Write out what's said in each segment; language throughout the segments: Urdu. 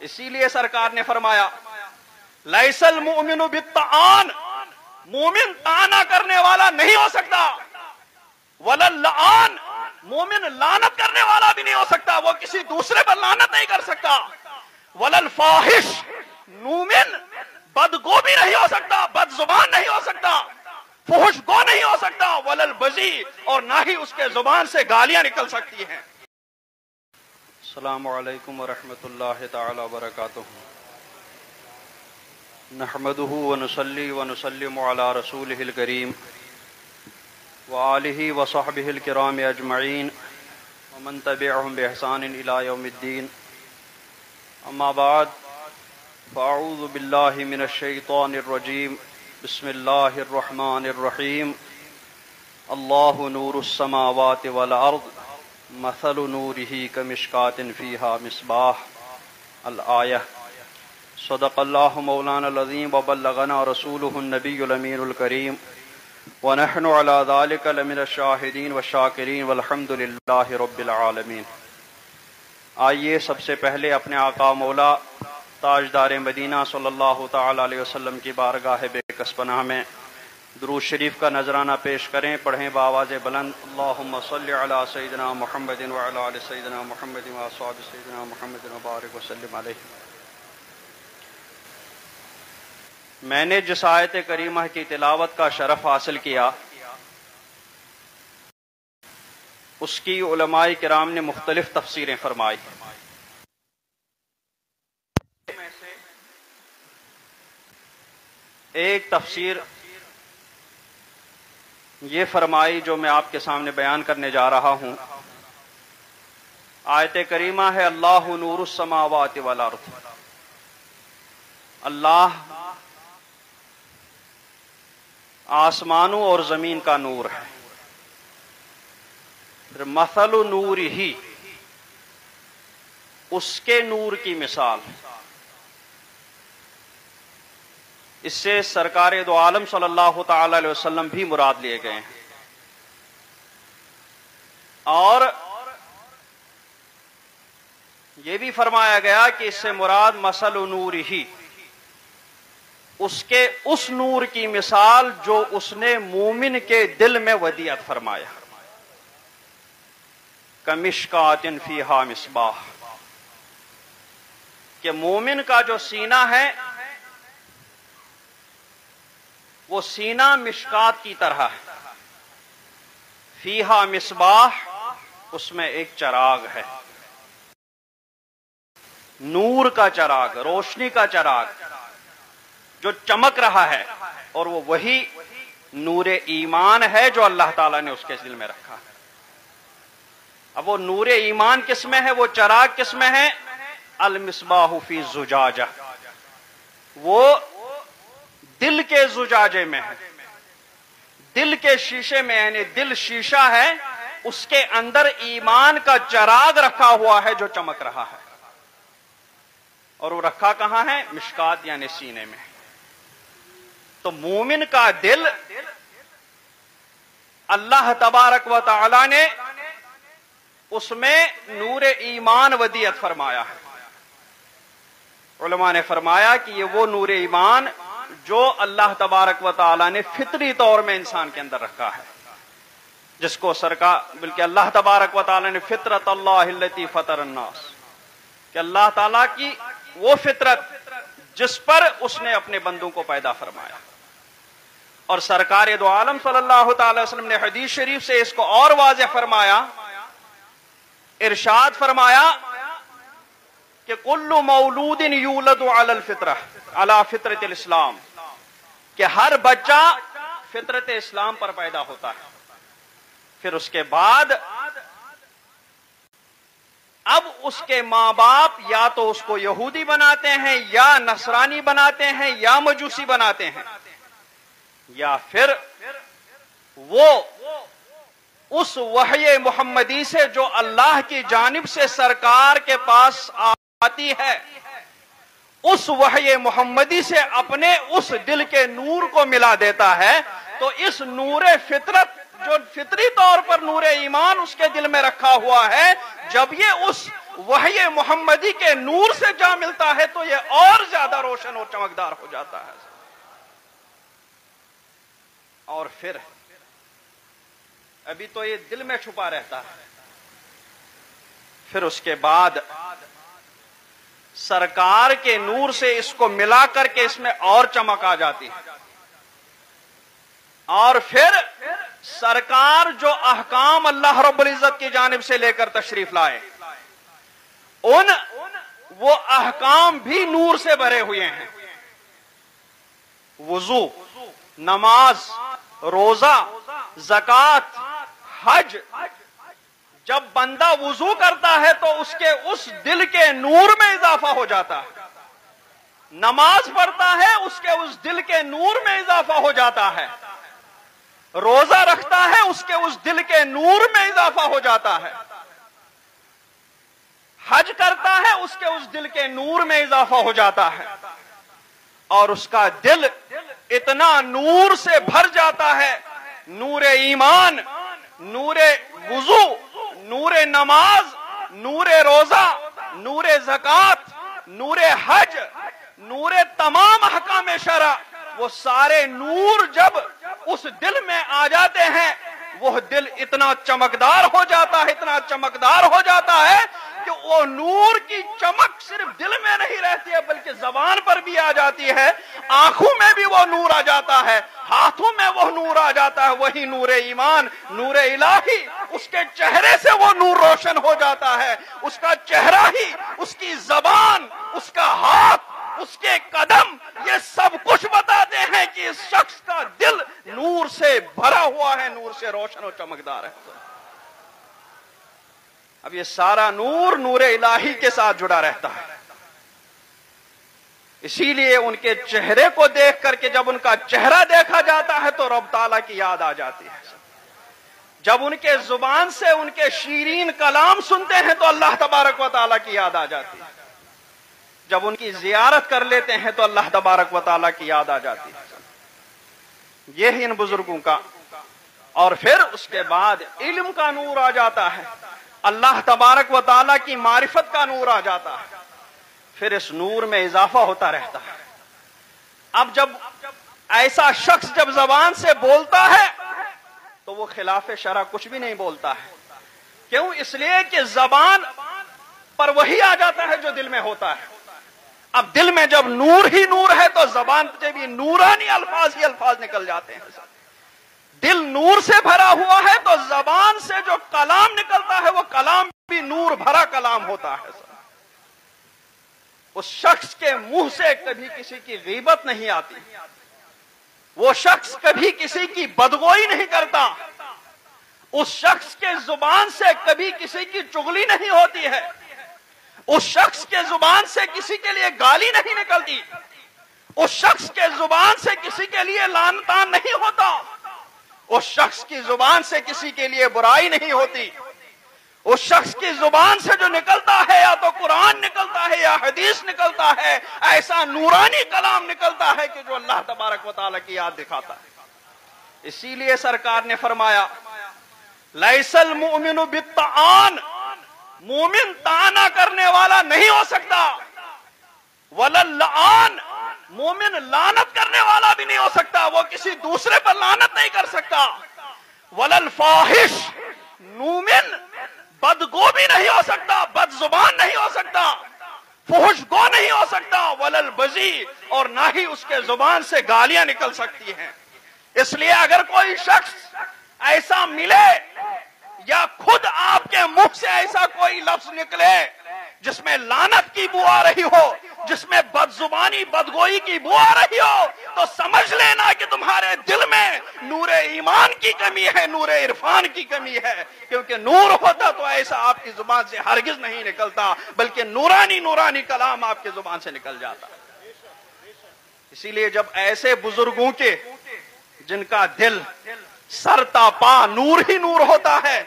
اسی لیے سرکار نے فرمایا لیسل المؤمن بالطعان، مومن طعنہ کرنے والا نہیں ہو سکتا، ولا اللعان، مومن لعنت کرنے والا بھی نہیں ہو سکتا، وہ کسی دوسرے پر لعنت نہیں کر سکتا، ولا الفاحش، مومن بدگو بھی نہیں ہو سکتا، بد زبان نہیں ہو سکتا، فحش گو نہیں ہو سکتا، ولا البذی، اور نہ ہی اس کے زبان سے گالیاں نکل سکتی ہیں۔ السلام علیکم ورحمۃ اللہ تعالی وبرکاتہ۔ نحمده ونصلي ونسلم على رسوله الكريم وآله وصحبه الكرام أجمعين ومن تبعهم بإحسان إلى يوم الدين، أما بعد، فأعوذ بالله من الشيطان الرجيم، بسم الله الرحمن الرحيم۔ الله نور السماوات والأرض، مثل نوره كمشكاة فيها مصباح، الآية۔ صدق الله مولانا العظيم وبلغنا رسوله النبي الأمين الكريم، ونحن على ذلك لمن الشاهدين والشاكرين والحمد لله رب العالمين۔ آئیے سب سے پہلے اپنے آقا مولا تاجدار مدینہ صلی اللہ تعالی علیہ وسلم کی بارگاہ بے کس پناہ میں درود شریف کا نذرانہ پیش کریں، پڑھیں بآواز بلند، اللہم صلی علی سیدنا محمد وعلی آل سیدنا محمد واصحاب سیدنا محمد وبارک وسلم علیہ۔ میں نے جس آیت کریمہ کی تلاوت کا شرف حاصل کیا، اس کی علماء کرام نے مختلف تفسیریں فرمائی۔ ایک تفسیر یہ فرمائی جو میں آپ کے سامنے بیان کرنے جا رہا ہوں۔ آیت کریمہ ہے اللہ نور السماوات والارض، اللہ آسمانوں اور زمین کا نور ہے۔ پھر مثل نورہ، اس کے نور کی مثال، اس سے سرکار دو عالم صلی اللہ تعالی علیہ وسلم بھی مراد لیے گئے ہیں، اور یہ بھی فرمایا گیا کہ اس سے مراد مثل نورہ، اس کے اس نور کی مثال جو اس نے مومن کے دل میں ودیعت فرمایا، کمشکات فیہا مصباح، کہ مومن کا جو سینہ ہے وہ سینہ مشکات کی طرح ہے، فیہا مصباح، اس میں ایک چراغ ہے، نور کا چراغ، روشنی کا چراغ جو چمک رہا ہے، اور وہ وہی نور ایمان ہے جو اللہ تعالیٰ نے اس کے دل میں رکھا ہے۔ اب وہ نور ایمان کس میں ہے، وہ چراغ کس میں ہے؟ المصباح فی زجاجہ، وہ دل کے زجاجے میں ہے، دل کے شیشے میں، یعنی دل شیشہ ہے، اس کے اندر ایمان کا چراغ رکھا ہوا ہے جو چمک رہا ہے، اور وہ رکھا کہاں ہے؟ مشکات یعنی سینے میں۔ تو مومن کا دل اللہ تبارک و تعالی نے اس میں نور ایمان ودیعت فرمایا ہے۔ علماء نے فرمایا کہ یہ وہ نور ایمان جو اللہ تبارک و تعالی نے فطری طور میں انسان کے اندر رکھا ہے، جس کو سرکار، بلکہ اللہ تبارک و تعالی نے فطرت اللہ التی فطر الناس، کہ اللہ تعالیٰ کی وہ فطرت جس پر اس نے اپنے بندوں کو پیدا فرمایا۔ اور سرکار دو عالم صلی اللہ تعالی وسلم نے حدیث شریف سے اس کو اور واضح فرمایا، ارشاد فرمایا کہ کل مولود یولد علی الفطرہ، علی فطرت الاسلام، کہ ہر بچہ فطرت اسلام پر پیدا ہوتا ہے۔ پھر اس کے بعد اب اس کے ماں باپ یا تو اس کو یہودی بناتے ہیں، یا نصرانی بناتے ہیں، یا مجوسی بناتے ہیں، یا پھر وہ اس وحی محمدی سے جو اللہ کی جانب سے سرکار کے پاس آتی ہے، اس وحی محمدی سے اپنے اس دل کے نور کو ملا دیتا ہے۔ تو اس نور فطرت جو فطری طور پر نور ایمان اس کے دل میں رکھا ہوا ہے، جب یہ اس وحی محمدی کے نور سے جا ملتا ہے تو یہ اور زیادہ روشن اور چمکدار ہو جاتا ہے. اور پھر ابھی تو یہ دل میں چھپا رہتا ہے، پھر اس کے بعد سرکار کے نور سے اس کو ملا کر کے اس میں اور چمک آ جاتی ہے. اور پھر سرکار جو احکام اللہ رب العزت کی جانب سے لے کر تشریف لائے، وہ احکام بھی نور سے بھرے ہوئے ہیں. وضو، نماز، روزہ، زکوٰۃ، حج. جب بندہ وضو کرتا ہے تو اس کے اس دل کے نور میں اضافہ ہو جاتا ہے. نماز پڑھتا ہے اس کے اس دل کے نور میں اضافہ ہو جاتا ہے. روزہ رکھتا ہے اس کے اس دل کے نور میں اضافہ ہو جاتا ہے. حج کرتا ہے اس کے اس دل کے نور میں اضافہ ہو جاتا ہے. اور اس کا دل اتنا نور سے بھر جاتا ہے، نور ایمان، نور وضو، نور نماز، نور روزہ، نور زکوٰۃ، نور حج، نور تمام احکام شرع، وہ سارے نور جب اس دل میں آ جاتے ہیں وہ دل اتنا چمکدار ہو جاتا ہے، اتنا چمکدار ہو جاتا ہے کہ وہ نور کی چمک صرف دل میں نہیں رہتی ہے بلکہ زبان پر بھی آ جاتی ہے، آنکھوں میں بھی وہ نور آ جاتا ہے، ہاتھوں میں وہ نور آ جاتا ہے. وہی نور ایمان، نور الہی، اس کے چہرے سے وہ نور روشن ہو جاتا ہے. اس کا چہرہ ہی، اس کی زبان، اس کا ہاتھ، اس کے قدم، یہ سب کچھ بتاتے ہیں کہ اس شخص کا دل نور سے بھرا ہوا ہے، نور سے روشن اور چمکدار ہے. اب یہ سارا نور نور الہی کے ساتھ جڑا رہتا ہے. اسی لیے ان کے چہرے کو دیکھ کر کے جب ان کا چہرہ دیکھا جاتا ہے تو رب تعالیٰ کی یاد آ جاتی ہے. جب ان کے زبان سے ان کے شیرین کلام سنتے ہیں تو اللہ تبارک و تعالیٰ کی یاد آ جاتی ہے. جب ان کی زیارت کر لیتے ہیں تو اللہ تبارک و تعالیٰ کی یاد آ جاتی ہے. یہ ہی ان بزرگوں کا. اور پھر اس کے بعد علم کا نور آ جاتا ہے، اللہ تبارک و تعالیٰ کی معرفت کا نور آ جاتا ہے. پھر اس نور میں اضافہ ہوتا رہتا ہے. اب جب ایسا شخص جب زبان سے بولتا ہے تو وہ خلاف شرع کچھ بھی نہیں بولتا ہے. کیوں؟ اس لیے کہ زبان پر وہی آ جاتا ہے جو دل میں ہوتا ہے. اب دل میں جب نور ہی نور ہے تو زبان سے بھی نورانی الفاظ ہی الفاظ نکل جاتے ہیں. دل نور سے بھرا ہوا ہے تو زبان سے جو کلام نکلتا ہے وہ کلام بھی نور بھرا کلام ہوتا ہے. اس شخص کے منہ سے کبھی کسی کی غیبت نہیں آتی، وہ شخص کبھی کسی کی بدگوئی نہیں کرتا، اس شخص کے زبان سے کبھی کسی کی چغلی نہیں ہوتی ہے، اس شخص کے زبان سے کسی کے لیے گالی نہیں نکلتی، اس شخص کے زبان سے کسی کے لیے لعن طعن نہیں ہوتا، اس شخص کی زبان سے کسی کے لیے برائی نہیں ہوتی. اس شخص کی زبان سے جو نکلتا ہے یا تو قرآن نکلتا ہے یا حدیث نکلتا ہے، ایسا نورانی کلام نکلتا ہے کہ جو اللہ تبارک و تعالیٰ کی یاد دکھاتا ہے. اسی لیے سرکار نے فرمایا لیس المؤمن بالطعان، مومن طعنہ کرنے والا نہیں ہو سکتا، ولا اللعان، مومن لعنت کرنے والا بھی نہیں ہو سکتا، وہ کسی دوسرے پر لعنت نہیں کر سکتا، ولا الفاحش، مومن بدگو بھی نہیں ہو سکتا، بد زبان نہیں ہو سکتا، فحش گو نہیں ہو سکتا، ولا البذی، اور نہ ہی اس کے زبان سے گالیاں نکل سکتی ہیں. اس لیے اگر کوئی شخص ایسا ملے یا خود آپ کے منہ سے ایسا کوئی لفظ نکلے جس میں لعنت کی بو آ رہی ہو، جس میں بد زبانی بدگوئی کی بو آ رہی ہو، تو سمجھ لینا کہ تمہارے دل میں نور ایمان کی کمی ہے، نور عرفان کی کمی ہے. کیونکہ نور ہوتا تو ایسا آپ کی زبان سے ہرگز نہیں نکلتا، بلکہ نورانی کلام آپ کی زبان سے نکل جاتا. اسی لیے جب ایسے بزرگوں کے جن کا دل سر تا پا نور ہی نور ہوتا ہے،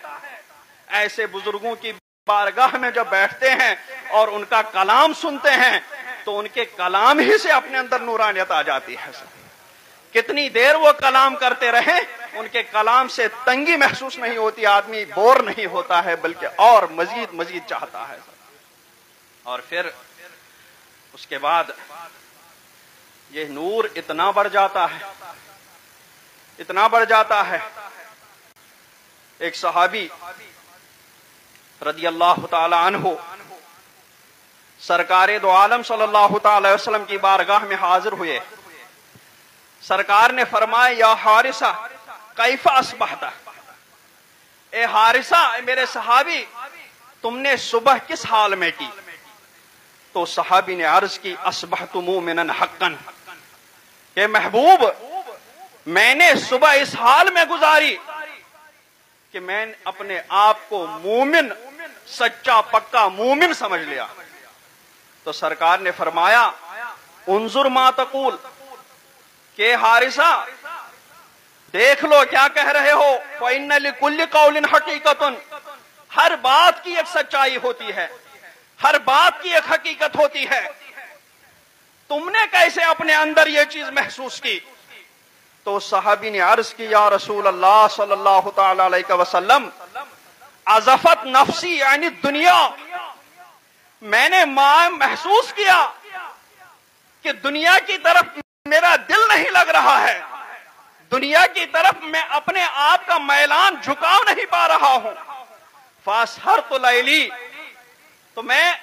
ایسے بزرگوں کی بارگاہ میں جب بیٹھتے ہیں اور ان کا کلام سنتے ہیں تو ان کے کلام ہی سے اپنے اندر نورانیت آ جاتی ہے. کتنی دیر وہ کلام کرتے رہیں ان کے کلام سے تنگی محسوس نہیں ہوتی، آدمی بور نہیں ہوتا ہے بلکہ اور مزید چاہتا ہے. اور پھر اس کے بعد یہ نور اتنا بڑھ جاتا ہے، اتنا بڑھ جاتا ہے. ایک صحابی رضی اللہ تعالی عنہ سرکار دو عالم صلی اللہ تعالی وسلم کی بارگاہ میں حاضر ہوئے. سرکار نے فرمایا یا حارثہ کیف اصبحت، اے حارثہ، میرے صحابی، تم نے صبح کس حال میں کی؟ تو صحابی نے عرض کی اصبحت مومنا حقا، کہ محبوب میں نے صبح اس حال میں گزاری کہ میں نے اپنے آپ کو مومن، سچا پکا مومن سمجھ لیا. تو سرکار نے فرمایا انظر ما تقول، کہ حارثہ دیکھ لو کیا کہہ رہے ہو. فإن لكل قول حقیقۃ، ہر بات کی ایک سچائی ہوتی ہے، ہر بات کی ایک حقیقت ہوتی ہے. تم نے کیسے اپنے اندر یہ چیز محسوس کی؟ تو صحابی نے عرض کی یا رسول اللہ صلی اللہ تعالی علیہ وسلم عزفت نفسی یعنی دنیا، میں نے محسوس کیا کہ دنیا کی طرف میرا دل نہیں لگ رہا ہے، دنیا کی طرف میں اپنے آپ کا میلان جھکاؤ نہیں پا رہا ہوں. فاسحرت لیلی، تو میں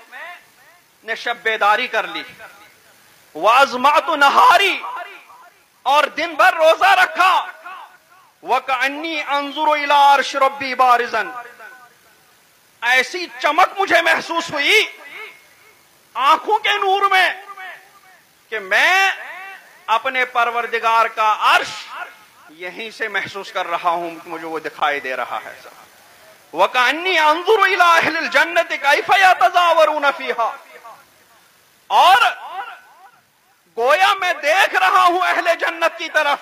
نے شب بیداری کر لی. وازمعت نہاری، اور دن بھر روزہ رکھا. وکأنی انظر الی عرش ربی بارزا، ایسی چمک مجھے محسوس ہوئی آنکھوں کے نور میں کہ میں اپنے پروردگار کا عرش یہیں سے محسوس کر رہا ہوں، مجھے وہ دکھائی دے رہا ہے. وَكَأَنِّي أَنظُرُ إِلَىٰ أَهْلِ الْجَنَّةِ كَيْفَ يَتَزَاوَرُونَ فِيهَا، اور گویا میں دیکھ رہا ہوں اہل جنت کی طرف،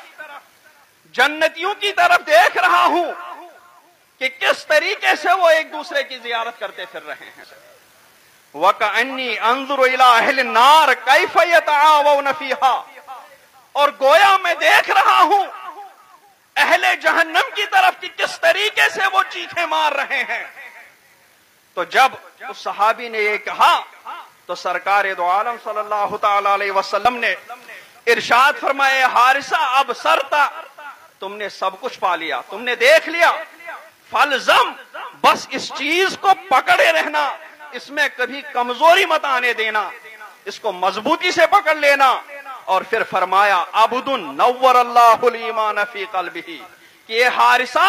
جنتیوں کی طرف دیکھ رہا ہوں کہ کس طریقے سے وہ ایک دوسرے کی زیارت کرتے پھر رہے ہیں. وَكَأَنِّي أَنظُرُ إِلَىٰ أَهْلِ النَّارِ كَيْفَ يَتَعَاوَوْنَ فِيهَا، اور گویا میں دیکھ رہا ہوں اہل جہنم کی طرف کہ کس طریقے سے وہ چیخیں مار رہے ہیں. تو جب اس صحابی نے یہ کہا تو سرکار دو عالم صلی اللہ تعالی علیہ وسلم نے ارشاد فرمائے حارثہ اب سرتا، تم نے سب کچھ پا لیا، تم نے دیکھ لیا. فلزم، بس اس چیز کو پکڑے رہنا، اس میں کبھی کمزوری مت آنے دینا، اس کو مضبوطی سے پکڑ لینا. اور پھر فرمایا عبد نور اللہ الایمان فی قلبہ، کہ یہ حارثہ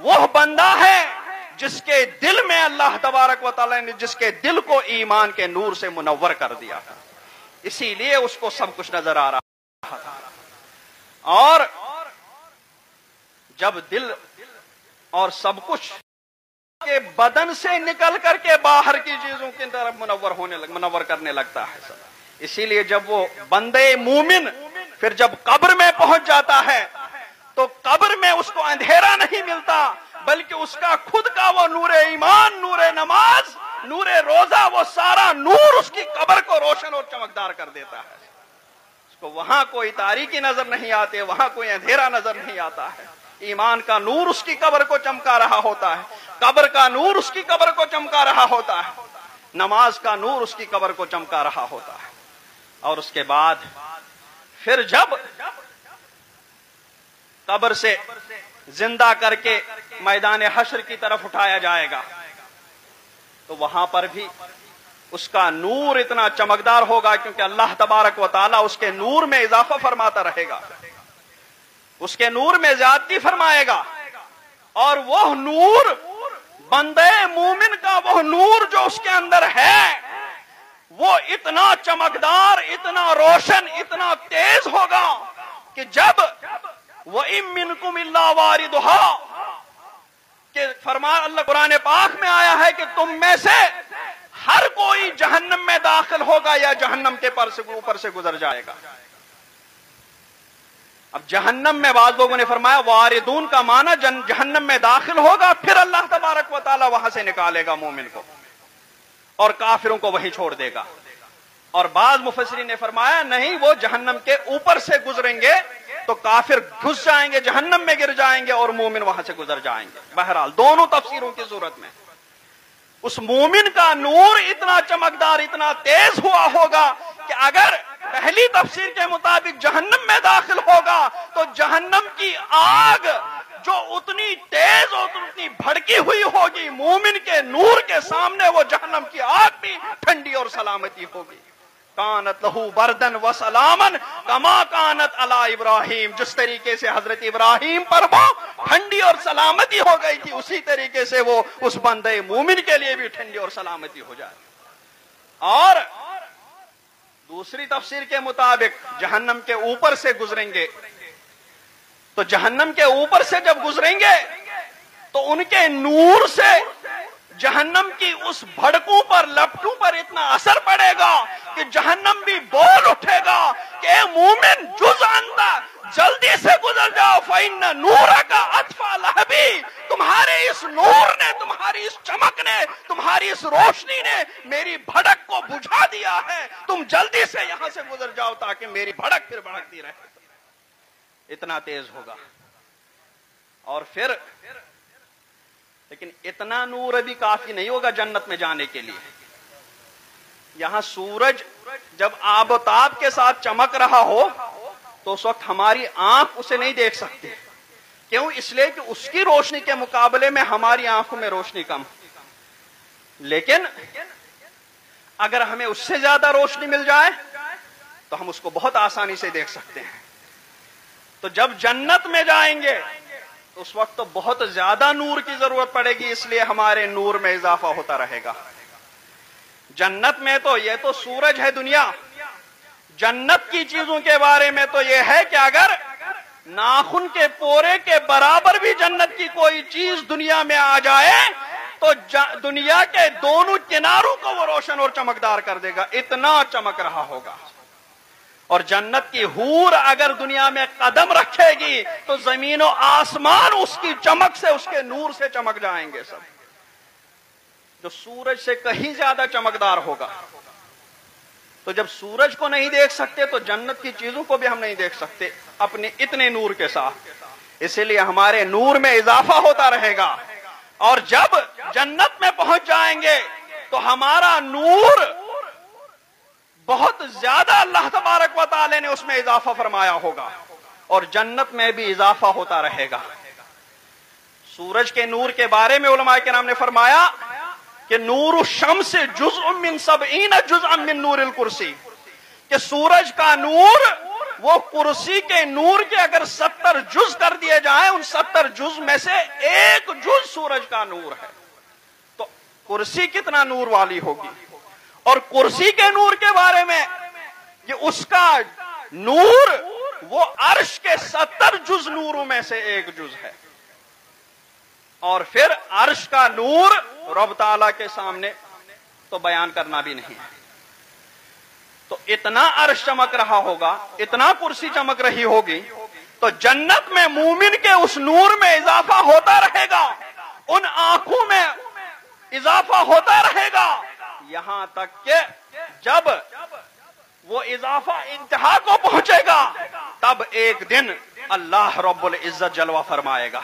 وہ بندہ ہے جس کے دل میں اللہ تبارک و تعالی نے جس کے دل کو ایمان کے نور سے منور کر دیا تھا، اسی لیے اس کو سب کچھ نظر آ رہا تھا. اور جب دل اور سب کچھ کے بدن سے نکل کر کے باہر کی چیزوں کی طرف منور کرنے لگتا ہے، اسی لیے جب وہ بندے مومن پھر جب قبر میں پہنچ جاتا ہے تو قبر میں اس کو اندھیرا نہیں ملتا، بلکہ اس کا خود کا وہ نور ایمان، نور نماز، نور روزہ، وہ سارا نور اس کی قبر کو روشن اور چمکدار کر دیتا ہے. اس کو وہاں کوئی تاریکی نظر نہیں آتے، وہاں کوئی اندھیرا نظر نہیں آتا ہے. ایمان کا نور اس کی قبر کو چمکا رہا ہوتا ہے، قبر کا نور اس کی قبر کو چمکا رہا ہوتا ہے، نماز کا نور اس کی قبر کو چمکا رہا ہوتا ہے. اور اس کے بعد پھر جب قبر سے زندہ کر کے میدان حشر کی طرف اٹھایا جائے گا تو وہاں پر بھی اس کا نور اتنا چمکدار ہوگا، کیونکہ اللہ تبارک و تعالیٰ اس کے نور میں اضافہ فرماتا رہے گا، اس کے نور میں زیادتی فرمائے گا. اور وہ نور بندے مومن کا وہ نور جو اس کے اندر ہے وہ اتنا چمکدار، اتنا روشن، اتنا تیز ہوگا کہ جب وَإِن مِّنكُمْ إِلَّا وَارِدُهَا، کہ فرمان اللہ قرآن پاک میں آیا ہے کہ تم میں سے ہر کوئی جہنم میں داخل ہوگا یا جہنم کے اوپر سے گزر جائے گا. اب جہنم میں بعض لوگوں نے فرمایا واردون کا معنی جہنم میں داخل ہوگا، پھر اللہ تبارک و تعالی وہاں سے نکالے گا مومن کو اور کافروں کو وہیں چھوڑ دے گا. اور بعض مفسرین نے فرمایا نہیں، وہ جہنم کے اوپر سے گزریں گے تو کافر گھس جائیں گے، جہنم میں گر جائیں گے، اور مومن وہاں سے گزر جائیں گے. بہرحال دونوں تفسیروں کی صورت میں اس مومن کا نور اتنا چمکدار، اتنا تیز ہوا ہوگا کہ اگر پہلی تفسیر کے مطابق جہنم میں داخل ہوگا تو جہنم کی آگ جو اتنی تیز اور اتنی بھڑکی ہوئی ہوگی، مومن کے نور کے سامنے وہ جہنم کی آگ بھی ٹھنڈی اور سلامتی ہوگی۔ کانت لہو بردن و سلامن کما کانت علی ابراہیم، جس طریقے سے حضرت ابراہیم پر وہ ٹھنڈی اور سلامتی ہو گئی تھی، اسی طریقے سے وہ اس بندے مومن کے لیے بھی ٹھنڈی اور سلامتی ہو جائے۔ اور دوسری تفسیر کے مطابق جہنم کے اوپر سے گزریں گے، تو جہنم کے اوپر سے جب گزریں گے تو ان کے نور سے جہنم کی اس بھڑکوں پر، لپٹوں پر اتنا اثر پڑے گا کہ جہنم بھی بول اٹھے گا کہ اے مومن جز انت، جلدی سے گزر جاؤ، فإن نورک اطفأ لہبی، تمہارے اس نور نے، تمہاری اس چمک نے، تمہاری اس روشنی نے میری بھڑک کو بجھا دیا ہے، تم جلدی سے یہاں سے گزر جاؤ تاکہ میری بھڑک پھر بھڑکتی رہے۔ اتنا تیز ہوگا۔ اور پھر لیکن اتنا نور ابھی کافی نہیں ہوگا جنت میں جانے کے لیے۔ یہاں سورج جب آب و تاب کے ساتھ چمک رہا ہو تو اس وقت ہماری آنکھ اسے نہیں دیکھ سکتی۔ کیوں؟ اس لیے کہ اس کی روشنی کے مقابلے میں ہماری آنکھوں میں روشنی کم۔ لیکن اگر ہمیں اس سے زیادہ روشنی مل جائے تو ہم اس کو بہت آسانی سے دیکھ سکتے ہیں۔ تو جب جنت میں جائیں گے تو اس وقت تو بہت زیادہ نور کی ضرورت پڑے گی، اس لیے ہمارے نور میں اضافہ ہوتا رہے گا۔ جنت میں تو یہ تو سورج ہے دنیا، جنت کی چیزوں کے بارے میں تو یہ ہے کہ اگر ناخن کے پورے کے برابر بھی جنت کی کوئی چیز دنیا میں آ جائے تو دنیا کے دونوں کناروں کو وہ روشن اور چمکدار کر دے گا، اتنا چمک رہا ہوگا۔ اور جنت کی حور اگر دنیا میں قدم رکھے گی تو زمین و آسمان اس کی چمک سے، اس کے نور سے چمک جائیں گے سب، جو سورج سے کہیں زیادہ چمکدار ہوگا۔ تو جب سورج کو نہیں دیکھ سکتے تو جنت کی چیزوں کو بھی ہم نہیں دیکھ سکتے اپنے اتنے نور کے ساتھ، اسی لیے ہمارے نور میں اضافہ ہوتا رہے گا۔ اور جب جنت میں پہنچ جائیں گے تو ہمارا نور بہت زیادہ اللہ تبارک و تعالی نے اس میں اضافہ فرمایا ہوگا، اور جنت میں بھی اضافہ ہوتا رہے گا۔ سورج کے نور کے بارے میں علماء کرام نے فرمایا کہ نور الشمس جزء من 70 جزءا من نور الکرسی، کہ سورج کا نور وہ کرسی کے نور کے اگر 70 جز کر دیے جائیں، ان 70 جز میں سے ایک جز سورج کا نور ہے، تو کرسی کتنا نور والی ہوگی۔ اور کرسی کے نور کے بارے میں کہ اس کا نور وہ عرش کے 70 جز نوروں میں سے ایک جز ہے، اور پھر عرش کا نور رب تعالیٰ کے سامنے تو بیان کرنا بھی نہیں ہے۔ تو اتنا عرش چمک رہا ہوگا، اتنا کرسی چمک رہی ہوگی، تو جنت میں مومن کے اس نور میں اضافہ ہوتا رہے گا، ان آنکھوں میں اضافہ ہوتا رہے گا، یہاں تک کہ جب وہ اضافہ انتہا کو پہنچے گا تب ایک دن اللہ رب العزت جلوہ فرمائے گا۔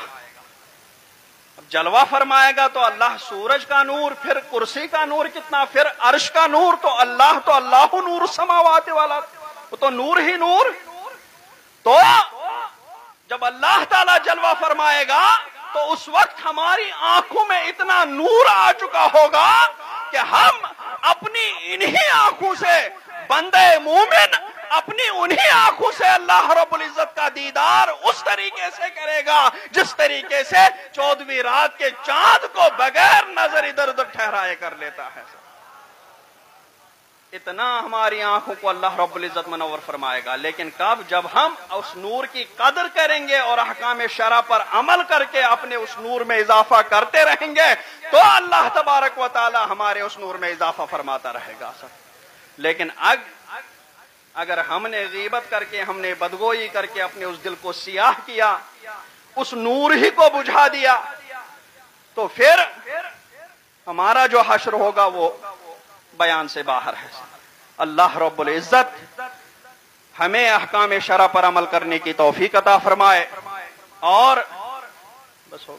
جلوہ فرمائے گا تو اللہ سورج کا نور، پھر کرسی کا نور کتنا، پھر عرش کا نور، تو اللہ نور السماوات والا، وہ تو نور ہی نور۔ تو جب اللہ تعالی جلوہ فرمائے گا تو اس وقت ہماری آنکھوں میں اتنا نور آ چکا ہوگا کہ ہم اپنی انہی آنکھوں سے، بندے مومن اپنی انہی آنکھوں سے اللہ رب العزت کا دیدار اس طریقے سے کرے گا جس طریقے سے 14ویں رات کے چاند کو بغیر نظر ادھر ادھر ٹھہرائے کر لیتا ہے۔ اتنا ہماری آنکھوں کو اللہ رب العزت منور فرمائے گا، لیکن کب؟ جب ہم اس نور کی قدر کریں گے اور احکام شرع پر عمل کر کے اپنے اس نور میں اضافہ کرتے رہیں گے تو اللہ تبارک و تعالی ہمارے اس نور میں اضافہ فرماتا رہے گا۔ لیکن اگر ہم نے غیبت کر کے، ہم نے بدگوئی کر کے اپنے اس دل کو سیاہ کیا، اس نور ہی کو بجھا دیا، تو پھر ہمارا جو حشر ہوگا وہ بیان سے باہر ہے۔ اللہ رب العزت ہمیں احکام شرع پر عمل کرنے کی توفیق عطا فرمائے، اور بس ہو